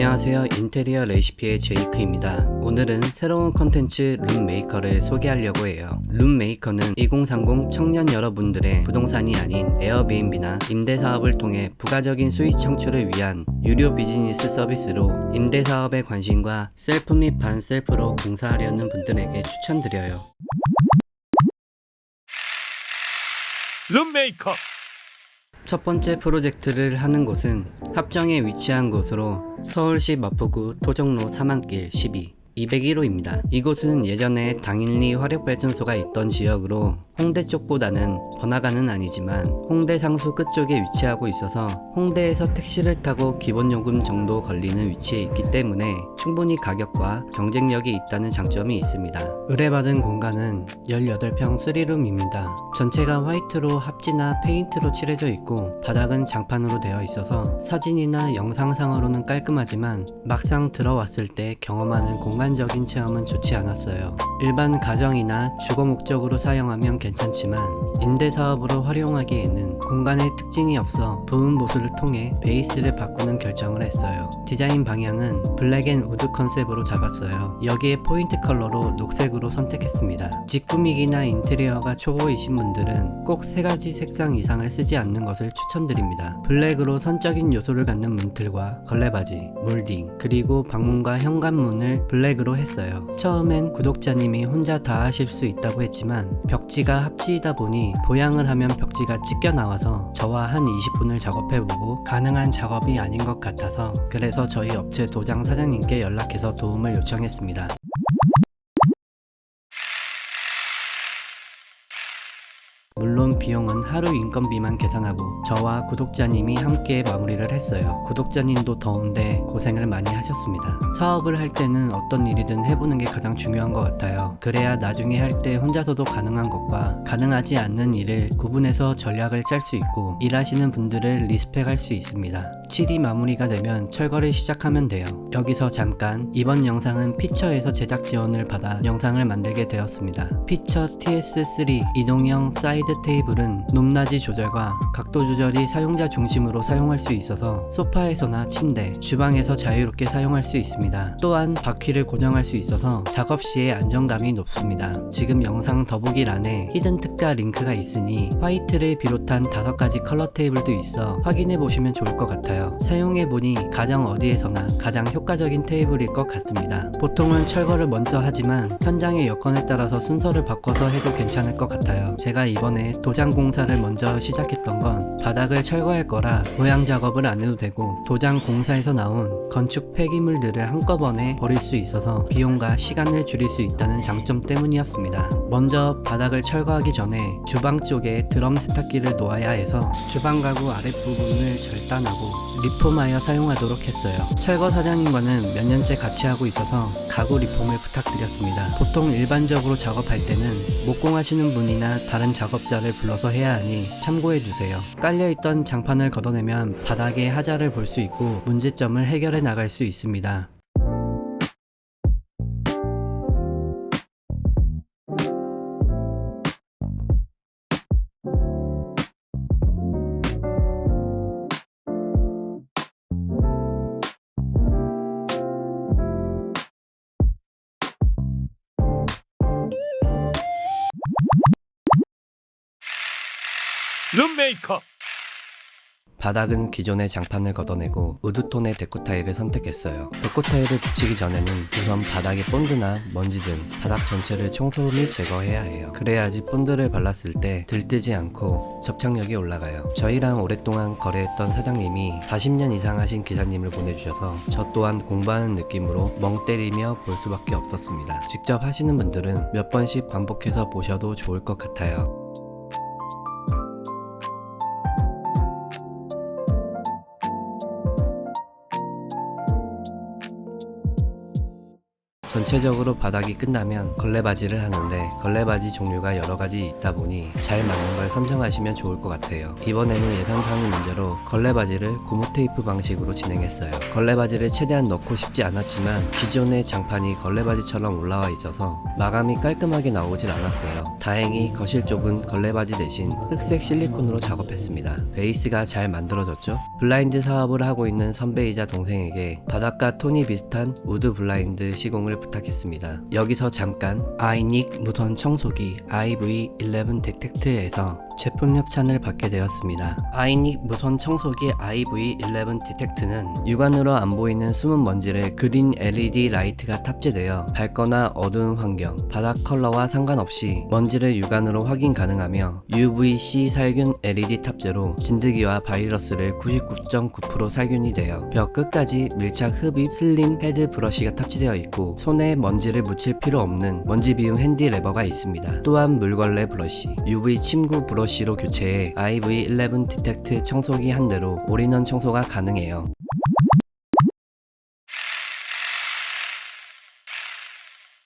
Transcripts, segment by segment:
안녕하세요. 인테리어 레시피의 제이크입니다. 오늘은 새로운 컨텐츠 룸메이커를 소개하려고 해요. 룸메이커는 2030 청년 여러분들의 부동산이 아닌 에어비앤비나 임대사업을 통해 부가적인 수익 창출을 위한 유료 비즈니스 서비스로 임대사업에 관심과 셀프 및 반셀프로 공사하려는 분들에게 추천드려요. 룸메이커. 첫 번째 프로젝트를 하는 곳은 합정에 위치한 곳으로 서울시 마포구 토종로 3만길 12 201호입니다. 이곳은 예전에 당일리 화력발전소가 있던 지역으로 홍대 쪽보다는 번화가는 아니지만 홍대 상수 끝쪽에 위치하고 있어서 홍대에서 택시를 타고 기본요금 정도 걸리는 위치에 있기 때문에 충분히 가격과 경쟁력이 있다는 장점이 있습니다. 의뢰받은 공간은 18평 3룸입니다. 전체가 화이트로 합지나 페인트로 칠해져 있고 바닥은 장판으로 되어 있어서 사진이나 영상상으로는 깔끔하지만 막상 들어왔을 때 경험하는 공간적인 체험은 좋지 않았어요. 일반 가정이나 주거 목적으로 사용하면 괜찮지만 임대사업으로 활용하기에는 공간의 특징이 없어 부은 보수를 통해 베이스를 바꾸는 결정을 했어요. 디자인 방향은 블랙 앤 우드 컨셉으로 잡았어요. 여기에 포인트 컬러로 녹색으로 선택했습니다. 집 꾸미기나 인테리어가 초보이신 분들은 꼭 3가지 색상 이상을 쓰지 않는 것을 추천드립니다. 블랙으로 선적인 요소를 갖는 문틀과 걸레바지, 몰딩, 그리고 방문과 현관문을 블랙으로 했어요. 처음엔 구독자님이 혼자 다 하실 수 있다고 했지만 벽지가 합지이다 보니 보양을 하면 벽지가 찢겨 나와서 저와 한 20분을 작업해보고 가능한 작업이 아닌 것 같아서 그래서 저희 업체 도장 사장님께 연락해서 도움을 요청했습니다. 물론 비용은 하루 인건비만 계산하고 저와 구독자님이 함께 마무리를 했어요. 구독자님도 더운데 고생을 많이 하셨습니다. 사업을 할 때는 어떤 일이든 해보는 게 가장 중요한 것 같아요. 그래야 나중에 할 때 혼자서도 가능한 것과 가능하지 않는 일을 구분해서 전략을 짤 수 있고 일하시는 분들을 리스펙할 수 있습니다. 칠이 마무리가 되면 철거를 시작하면 돼요. 여기서 잠깐 이번 영상은 피처에서 제작 지원을 받아 영상을 만들게 되었습니다. 피처 TS3 이동형 사이드 테이블은 높낮이 조절과 각도 조절이 사용자 중심으로 사용할 수 있어서 소파에서나 침대, 주방에서 자유롭게 사용할 수 있습니다. 또한 바퀴를 고정할 수 있어서 작업 시에 안정감이 높습니다. 지금 영상 더보기란에 히든 특가 링크가 있으니 화이트를 비롯한 5가지 컬러 테이블도 있어 확인해 보시면 좋을 것 같아요. 사용해보니 가정 어디에서나 가장 효과적인 테이블일 것 같습니다. 보통은 철거를 먼저 하지만 현장의 여건에 따라서 순서를 바꿔서 해도 괜찮을 것 같아요. 제가 이번에 도장 공사를 먼저 시작했던 건 바닥을 철거할 거라 보양 작업을 안 해도 되고 도장 공사에서 나온 건축 폐기물들을 한꺼번에 버릴 수 있어서 비용과 시간을 줄일 수 있다는 장점 때문이었습니다. 먼저 바닥을 철거하기 전에 주방 쪽에 드럼 세탁기를 놓아야 해서 주방 가구 아랫부분을 절단하고 리폼하여 사용하도록 했어요. 철거 사장님과는 몇 년째 같이 하고 있어서 가구 리폼을 부탁드렸습니다. 보통 일반적으로 작업할 때는 목공하시는 분이나 다른 작업자를 불러서 해야 하니 참고해주세요. 깔려있던 장판을 걷어내면 바닥에 하자를 볼 수 있고 문제점을 해결해 나갈 수 있습니다. 룸메이커. 바닥은 기존의 장판을 걷어내고 우드톤의 데코 타일을 선택했어요. 데코 타일을 붙이기 전에는 우선 바닥에 본드나 먼지 등 바닥 전체를 청소 및 제거해야 해요. 그래야지 본드를 발랐을 때 들뜨지 않고 접착력이 올라가요. 저희랑 오랫동안 거래했던 사장님이 40년 이상 하신 기사님을 보내주셔서 저 또한 공부하는 느낌으로 멍 때리며 볼 수밖에 없었습니다. 직접 하시는 분들은 몇 번씩 반복해서 보셔도 좋을 것 같아요. 전체적으로 바닥이 끝나면 걸레바지를 하는데 걸레바지 종류가 여러가지 있다 보니 잘 맞는 걸 선정하시면 좋을 것 같아요. 이번에는 예산상의 문제로 걸레바지를 고무 테이프 방식으로 진행했어요. 걸레바지를 최대한 넣고 싶지 않았지만 기존의 장판이 걸레바지처럼 올라와 있어서 마감이 깔끔하게 나오질 않았어요. 다행히 거실 쪽은 걸레바지 대신 흑색 실리콘으로 작업했습니다. 베이스가 잘 만들어졌죠? 블라인드 사업을 하고 있는 선배이자 동생에게 바닥과 톤이 비슷한 우드 블라인드 시공을 부탁했습니다. 여기서 잠깐 아이닉 무선 청소기 IV11 디텍트에서 제품 협찬을 받게 되었습니다. 아이닉 무선 청소기 IV11 디텍트는 육안으로 안 보이는 숨은 먼지를 그린 LED 라이트가 탑재되어 밝거나 어두운 환경, 바닥 컬러와 상관없이 먼지를 육안으로 확인 가능하며 UVC 살균 LED 탑재로 진드기와 바이러스를 99.9% 살균이 되어 벽 끝까지 밀착 흡입 슬림 헤드 브러쉬가 탑재되어 있고 손에 먼지를 묻힐 필요 없는 먼지 비움 핸디 레버가 있습니다. 또한 물걸레 브러쉬, UV 침구 브러쉬로 교체해 IV11 디텍트 청소기 한 대로 올인원 청소가 가능해요.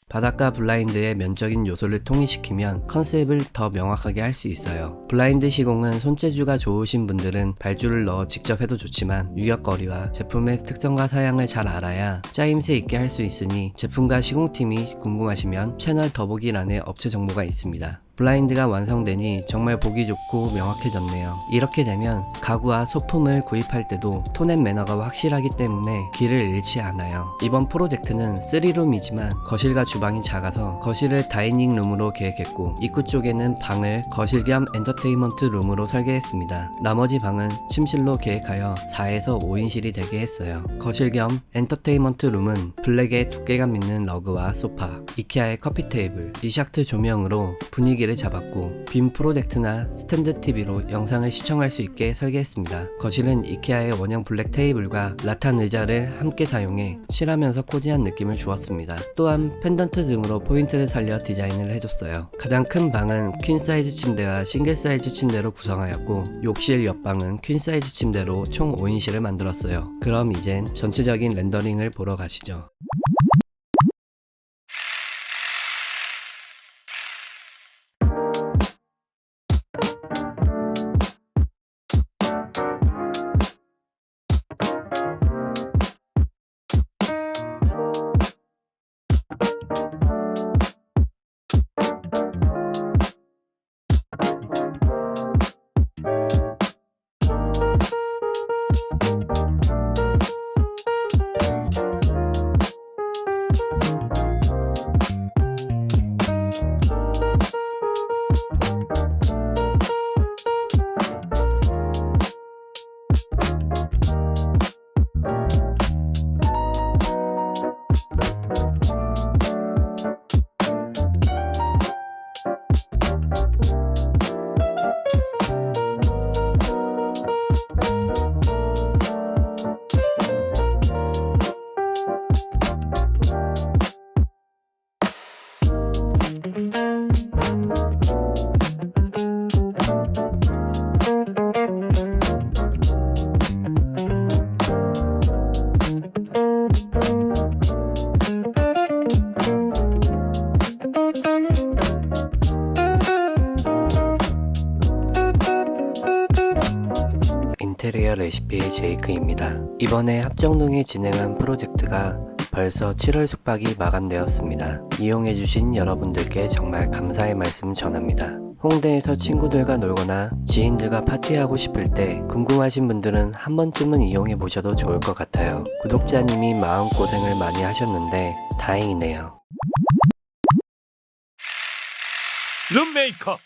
바닥과 블라인드의 면적인 요소를 통일시키면 컨셉을 더 명확하게 할 수 있어요. 블라인드 시공은 손재주가 좋으신 분들은 발주를 넣어 직접 해도 좋지만 유격거리와 제품의 특성과 사양을 잘 알아야 짜임새 있게 할 수 있으니 제품과 시공팀이 궁금하시면 채널 더보기란에 업체 정보가 있습니다. 블라인드가 완성되니 정말 보기 좋고 명확해졌네요. 이렇게 되면 가구와 소품을 구입할 때도 톤 앤 매너가 확실하기 때문에 길을 잃지 않아요. 이번 프로젝트는 3룸이지만 거실과 주방이 작아서 거실을 다이닝 룸으로 계획했고 입구 쪽에는 방을 거실 겸 엔터테인먼트 룸으로 설계했습니다. 나머지 방은 침실로 계획하여 4에서 5인실이 되게 했어요. 거실 겸 엔터테인먼트 룸은 블랙의 두께감 있는 러그와 소파, 이케아의 커피 테이블, 이샥트 조명으로 분위기를 잡았고 빔 프로젝트나 스탠드 TV로 영상을 시청할 수 있게 설계했습니다. 거실은 이케아의 원형 블랙 테이블과 라탄 의자를 함께 사용해 실하면서 코지한 느낌을 주었습니다. 또한 펜던트 등으로 포인트를 살려 디자인을 해줬어요. 가장 큰 방은 퀸 사이즈 침대와 싱글 사이즈 침대로 구성하였고 욕실 옆방은 퀸 사이즈 침대로 총 5인실을 만들었어요. 그럼 이젠 전체적인 렌더링을 보러 가시죠. 인테리어 레시피의 제이크입니다. 이번에 합정동에 진행한 프로젝트가 벌써 7월 숙박이 마감되었습니다. 이용해주신 여러분들께 정말 감사의 말씀 전합니다. 홍대에서 친구들과 놀거나 지인들과 파티하고 싶을 때 궁금하신 분들은 한 번쯤은 이용해 보셔도 좋을 것 같아요. 구독자님이 마음고생을 많이 하셨는데 다행이네요. 룸메이커.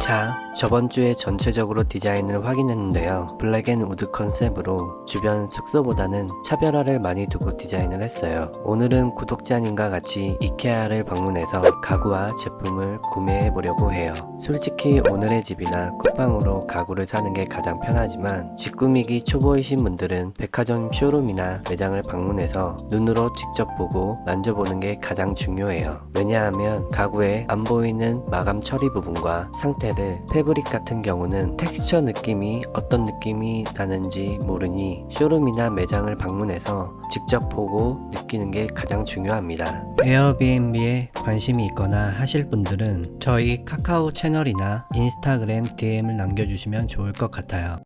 자, 저번주에 전체적으로 디자인을 확인했는데요. 블랙 앤 우드 컨셉으로 주변 숙소보다는 차별화를 많이 두고 디자인을 했어요. 오늘은 구독자님과 같이 이케아를 방문해서 가구와 제품을 구매해 보려고 해요. 솔직히 오늘의 집이나 쿠팡으로 가구를 사는 게 가장 편하지만 집 꾸미기 초보이신 분들은 백화점 쇼룸이나 매장을 방문해서 눈으로 직접 보고 만져보는 게 가장 중요해요. 왜냐하면 가구에 안 보이는 마감 처리 부분과 상태 호텔을, 패브릭 같은 경우는 텍스처 느낌이 어떤 느낌이 나는지 모르니 쇼룸이나 매장을 방문해서 직접 보고 느끼는 게 가장 중요합니다. 에어비앤비에 관심이 있거나 하실 분들은 저희 카카오 채널이나 인스타그램 DM을 남겨주시면 좋을 것 같아요.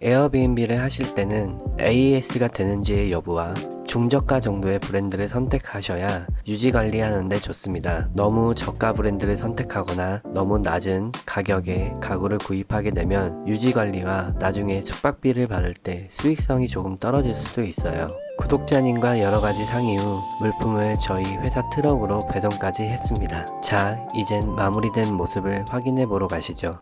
에어비앤비를 하실 때는 AS가 되는지의 여부와 중저가 정도의 브랜드를 선택하셔야 유지 관리하는데 좋습니다. 너무 저가 브랜드를 선택하거나 너무 낮은 가격에 가구를 구입하게 되면 유지 관리와 나중에 숙박비를 받을 때 수익성이 조금 떨어질 수도 있어요. 구독자님과 여러가지 상의 후 물품을 저희 회사 트럭으로 배송까지 했습니다. 자, 이젠 마무리된 모습을 확인해 보러 가시죠.